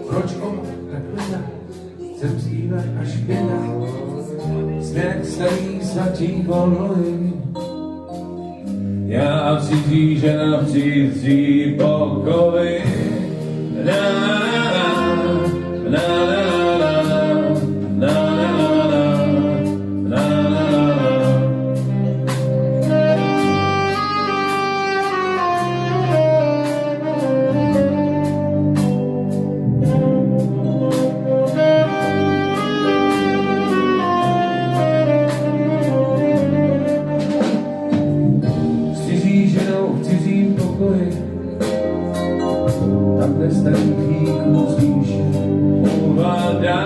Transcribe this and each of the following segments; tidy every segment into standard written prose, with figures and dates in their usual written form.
Proč on tak hledá? Chcem zpívat až běda. Směch starý svatý voloj. Já cizí žena v cizí pokoji. Na, na, na, na, na, v cizím pokoji, tam, kde starý chvíku zvýše uvádá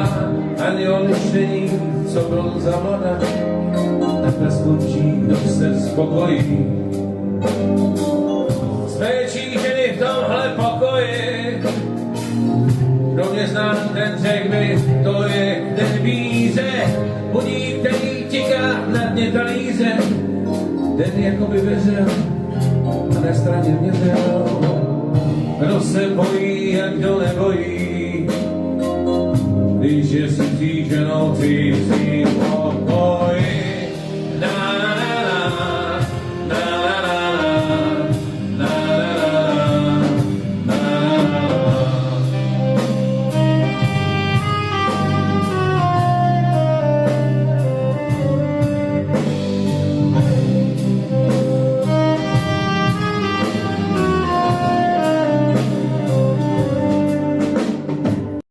anděl myšlení, co byl za mlada, takhle skončí, kdo se spokojí. S péčí ženy v tomhle pokoji, kdo mě zná, ten řek by, to je ten víře, budík, který tiká na dně talíře, ten jakoby věřil, a na straně mě měl, kdo se bojí a kdo nebojí, když je cizí ženou cizí pokoj.